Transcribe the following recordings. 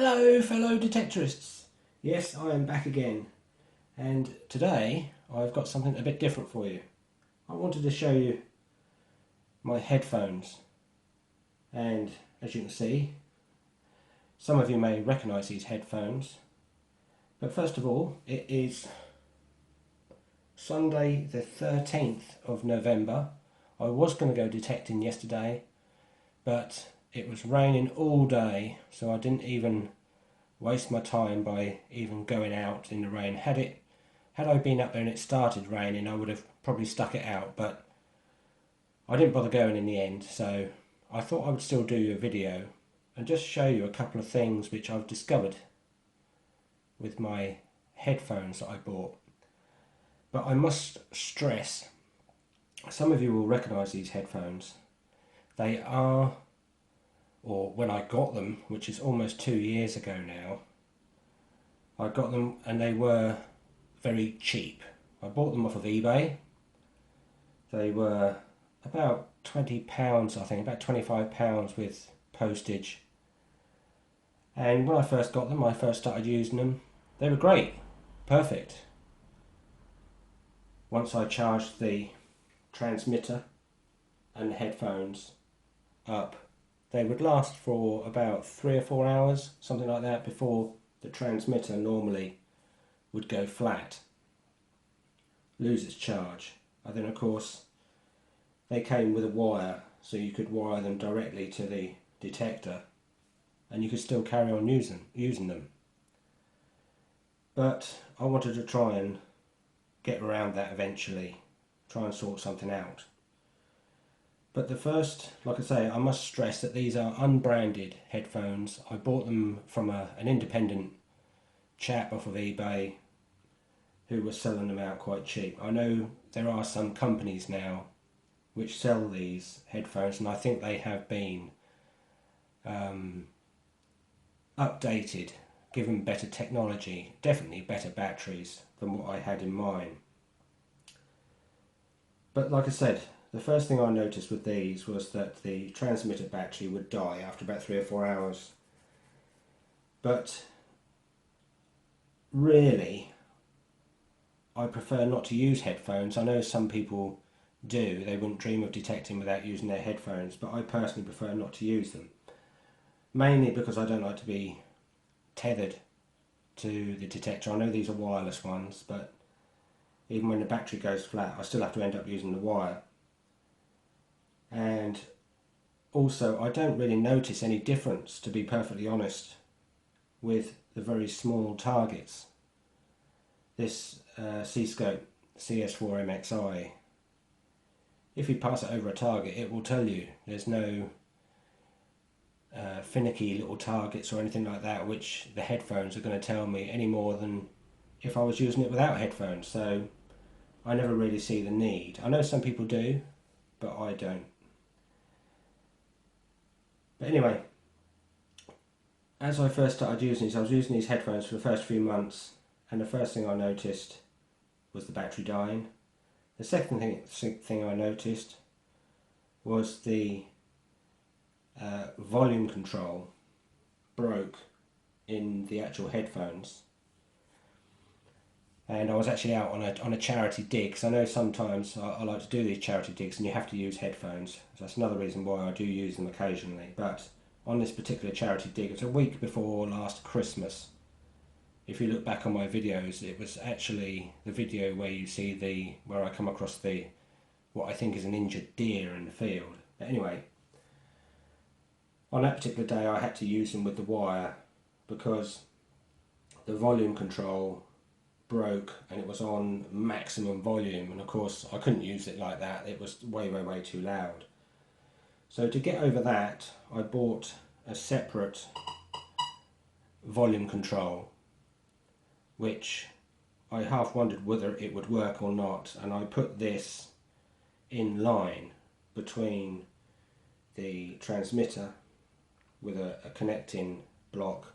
Hello fellow detectorists. Yes, I am back again, and today I've got something a bit different for you. I wanted to show you my headphones, and as you can see, some of you may recognise these headphones, but first of all, it is Sunday the 13th of November. I was going to go detecting yesterday, but it was raining all day, so I didn't even waste my time by even going out in the rain. Had I been up there and it started raining, I would have probably stuck it out, but I didn't bother going in the end, so I thought I would still do a video and just show you a couple of things which I've discovered with my headphones that I bought. But I must stress, some of you will recognise these headphones. They are, or when I got them, which is almost 2 years ago now, I got them and they were very cheap. I bought them off of eBay. They were about £20, I think, about £25 with postage. And when I first got them, I first started using them. They were great, perfect. Once I charged the transmitter and the headphones up, they would last for about 3 or 4 hours, something like that, before the transmitter normally would go flat, lose its charge. And then of course they came with a wire, so you could wire them directly to the detector and you could still carry on using them. But I wanted to try and get around that eventually, try and sort something out. But the first, like I say, I must stress that these are unbranded headphones. I bought them from an independent chap off of eBay who was selling them out quite cheap. I know there are some companies now which sell these headphones, and I think they have been updated, given better technology, definitely better batteries than what I had in mine. But like I said, the first thing I noticed with these was that the transmitter battery would die after about 3 or 4 hours. But really, I prefer not to use headphones. I know some people do, they wouldn't dream of detecting without using their headphones, but I personally prefer not to use them. Mainly because I don't like to be tethered to the detector. I know these are wireless ones, but even when the battery goes flat, I still have to end up using the wire. And also, I don't really notice any difference, to be perfectly honest, with the very small targets. This C-scope CS4MXI, if you pass it over a target, it will tell you. There's no finicky little targets or anything like that, which the headphones are going to tell me any more than if I was using it without headphones. So I never really see the need. I know some people do, but I don't. But anyway, as I first started using these, I was using these headphones for the first few months, and the first thing I noticed was the battery dying. The second thing I noticed was the volume control broke in the actual headphones. And I was actually out on a charity dig, because I know sometimes I like to do these charity digs and you have to use headphones. So that's another reason why I do use them occasionally. But on this particular charity dig, it was a week before last Christmas. If you look back on my videos, it was actually the video where you see where I come across what I think is an injured deer in the field. But anyway, on that particular day I had to use them with the wire because the volume control broke and it was on maximum volume, and of course I couldn't use it like that. It was way too loud. So to get over that, I bought a separate volume control, which I half wondered whether it would work or not, and I put this in line between the transmitter with a connecting block,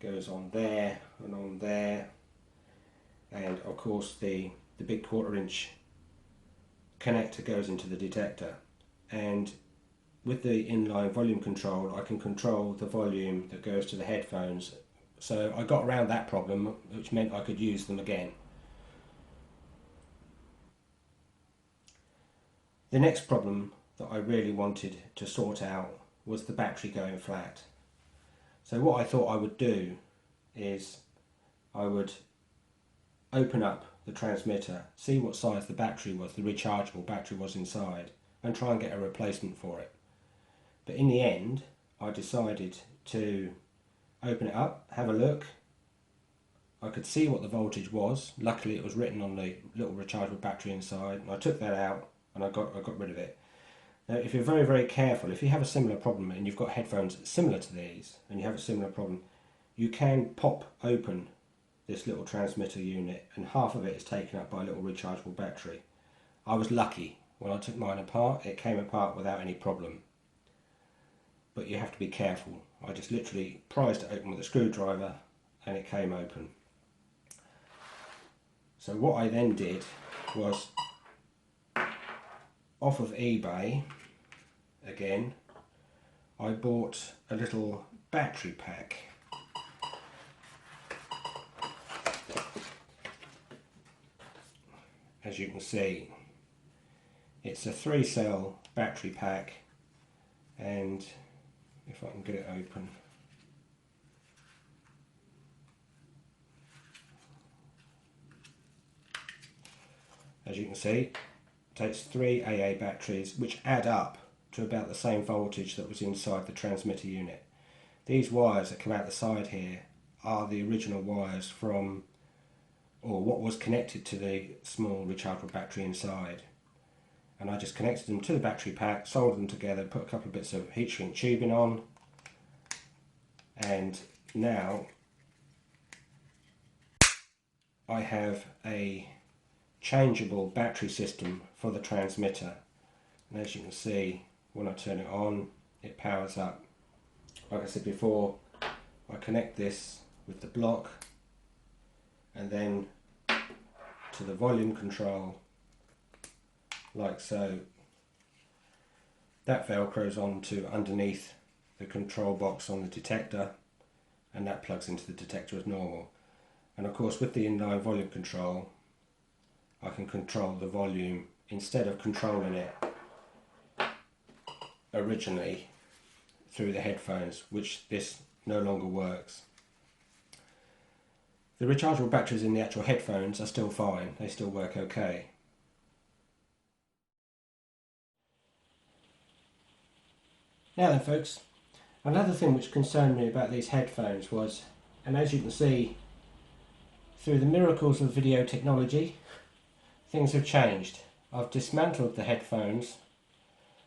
goes on there and on there, and of course the big 1/4 inch connector goes into the detector. And with the inline volume control, I can control the volume that goes to the headphones. So I got around that problem, which meant I could use them again. The next problem that I really wanted to sort out was the battery going flat. So what I thought I would do is I would open up the transmitter, see what size the battery was, the rechargeable battery was inside, and try and get a replacement for it. But in the end, I decided to open it up, have a look. I could see what the voltage was. Luckily it was written on the little rechargeable battery inside, and I took that out and I got rid of it. Now if you're very careful, if you have a similar problem and you've got headphones similar to these and you have a similar problem, you can pop open this little transmitter unit and half of it is taken up by a little rechargeable battery. I was lucky. When I took mine apart, it came apart without any problem. But you have to be careful. I just literally prized it open with a screwdriver and it came open. So what I then did was, off of eBay again, I bought a little battery pack. As you can see, it's a 3-cell battery pack, and if I can get it open, as you can see, it takes 3 AA batteries which add up to about the same voltage that was inside the transmitter unit. These wires that come out the side here are the original wires from, or what was connected to the small rechargeable battery inside. And I just connected them to the battery pack, soldered them together, put a couple of bits of heat shrink tubing on, and now I have a changeable battery system for the transmitter. And as you can see, when I turn it on, it powers up. Like I said before, I connect this with the block and then to the volume control, like so. That velcros onto underneath the control box on the detector, and that plugs into the detector as normal. And of course with the inline volume control, I can control the volume instead of controlling it originally through the headphones, which this no longer works. The rechargeable batteries in the actual headphones are still fine, they still work okay. Now then folks, another thing which concerned me about these headphones was, and as you can see, through the miracles of video technology, things have changed. I've dismantled the headphones,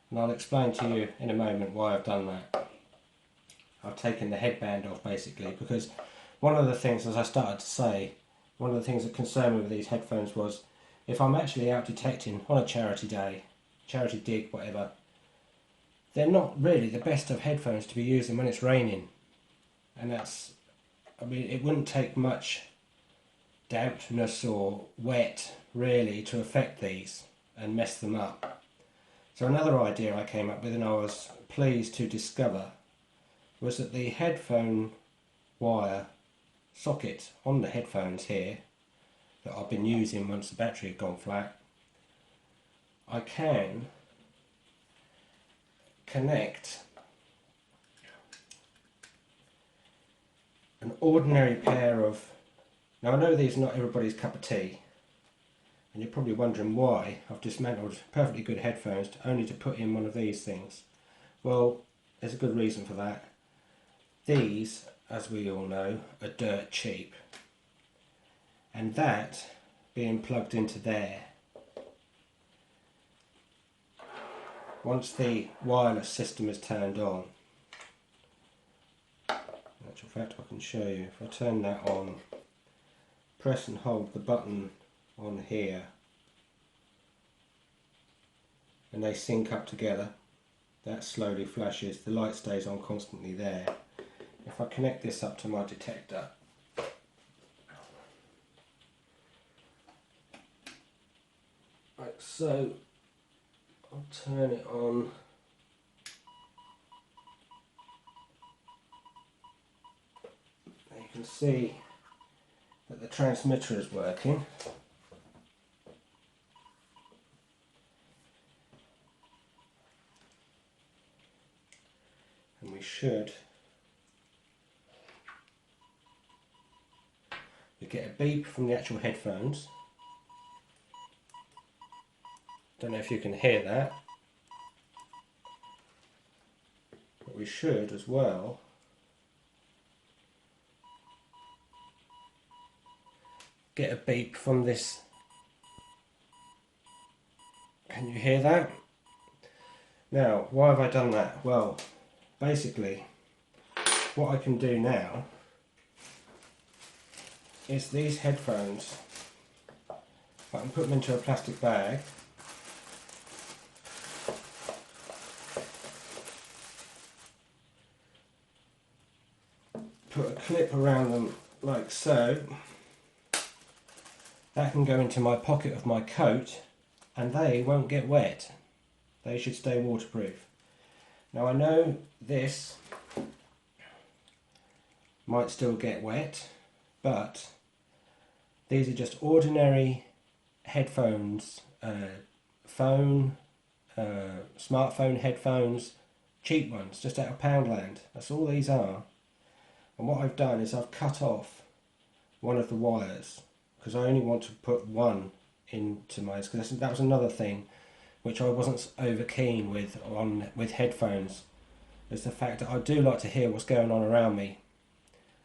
and I'll explain to you in a moment why I've done that. I've taken the headband off basically, because one of the things, as I started to say, one of the things that concerned me with these headphones was, if I'm actually out detecting on a charity day, charity dig, whatever, they're not really the best of headphones to be using when it's raining. And that's, I mean, it wouldn't take much dampness or wet really to affect these and mess them up. So another idea I came up with, and I was pleased to discover, was that the headphone wire socket on the headphones here that I've been using once the battery had gone flat, I can connect an ordinary pair of, now I know these are not everybody's cup of tea, and you're probably wondering why I've dismantled perfectly good headphones only to put in one of these things. Well, there's a good reason for that. These, as we all know, are dirt cheap, and that being plugged into there, once the wireless system is turned on, in actual fact I can show you, if I turn that on, press and hold the button on here, and they sync up together, that slowly flashes, the light stays on constantly there. If I connect this up to my detector, like so, I'll turn it on, can see that the transmitter is working. And we should get a beep from the actual headphones. Don't know if you can hear that, but we should as well get a beep from this. Can you hear that? Now, why have I done that? Well, basically what I can do now is these headphones, I can put them into a plastic bag, put a clip around them like so. That can go into my pocket of my coat and they won't get wet. They should stay waterproof. Now I know this might still get wet, but these are just ordinary headphones, smartphone headphones, cheap ones, just out of Poundland. That's all these are. And what I've done is I've cut off one of the wires because I only want to put one into my, because that was another thing which I wasn't over keen with headphones, is the fact that I do like to hear what's going on around me.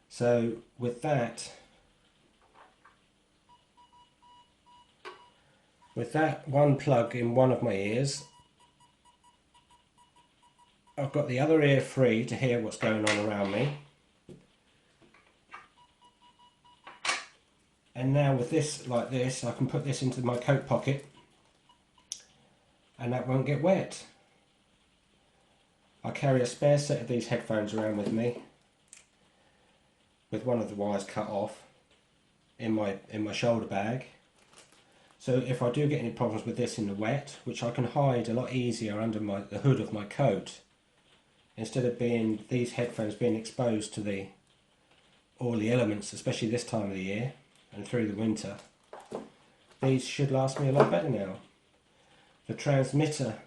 So with that one plug in one of my ears, I've got the other ear free to hear what's going on around me. And now with this, like this, I can put this into my coat pocket and that won't get wet. I carry a spare set of these headphones around with me, with one of the wires cut off in my shoulder bag. So if I do get any problems with this in the wet, which I can hide a lot easier under the hood of my coat, instead of these headphones being exposed to all the elements, especially this time of the year and through the winter, these should last me a lot better now. The transmitter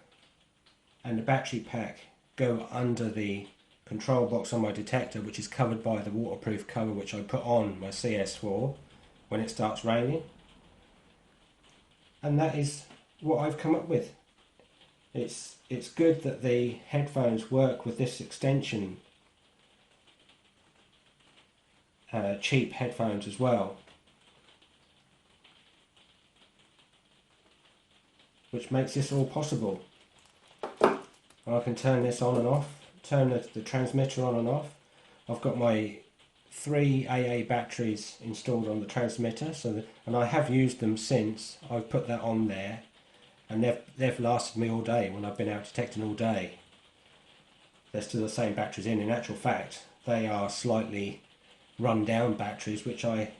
and the battery pack go under the control box on my detector, which is covered by the waterproof cover which I put on my CS4 when it starts raining. And that is what I've come up with. It's good that the headphones work with this extension, cheap headphones as well, which makes this all possible. And I can turn this on and off, turn the transmitter on and off. I've got my 3 AA batteries installed on the transmitter, and I have used them since I've put that on there, and they've lasted me all day when I've been out detecting all day. They're still the same batteries in actual fact. They are slightly run down batteries,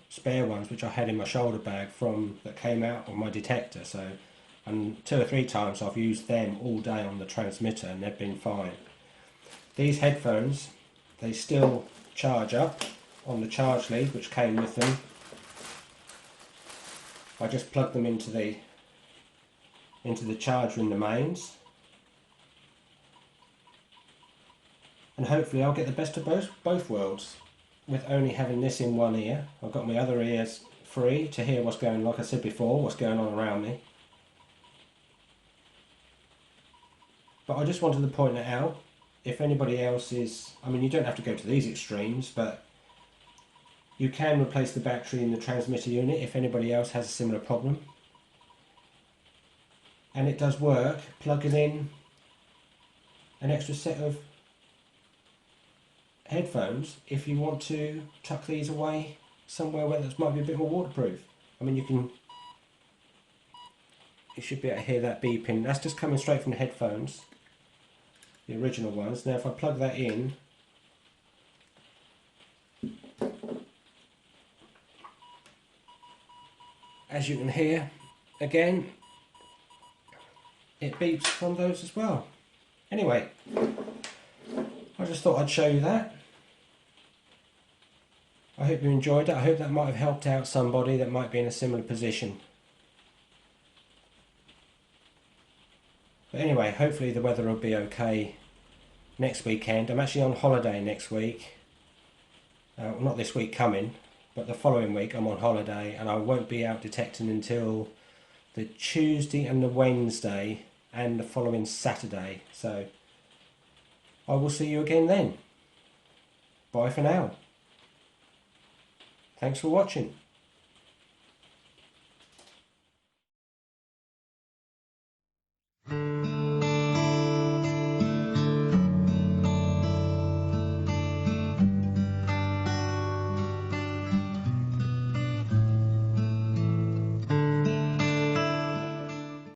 spare ones which I had in my shoulder bag that came out of my detector. And 2 or 3 times I've used them all day on the transmitter and they've been fine. These headphones, they still charge up on the charge lead which came with them. I just plug them into the charger in the mains, and hopefully I'll get the best of both worlds with only having this in one ear. I've got my other ears free to hear what's going on, like I said before, what's going on around me. But I just wanted to point it out. If anybody else is, I mean, you don't have to go to these extremes, but you can replace the battery in the transmitter unit if anybody else has a similar problem. And it does work, plugging in an extra set of headphones if you want to tuck these away somewhere where this might be a bit more waterproof. I mean, you should be able to hear that beeping. That's just coming straight from the headphones, the original ones. Now if I plug that in, as you can hear, again, it beeps from those as well. Anyway, I just thought I'd show you that. I hope you enjoyed it. I hope that might have helped out somebody that might be in a similar position. But anyway, hopefully the weather will be okay next weekend. I'm actually on holiday next week. Not this week coming, but the following week I'm on holiday, and I won't be out detecting until the Tuesday and the Wednesday and the following Saturday. So I will see you again then. Bye for now. Thanks for watching.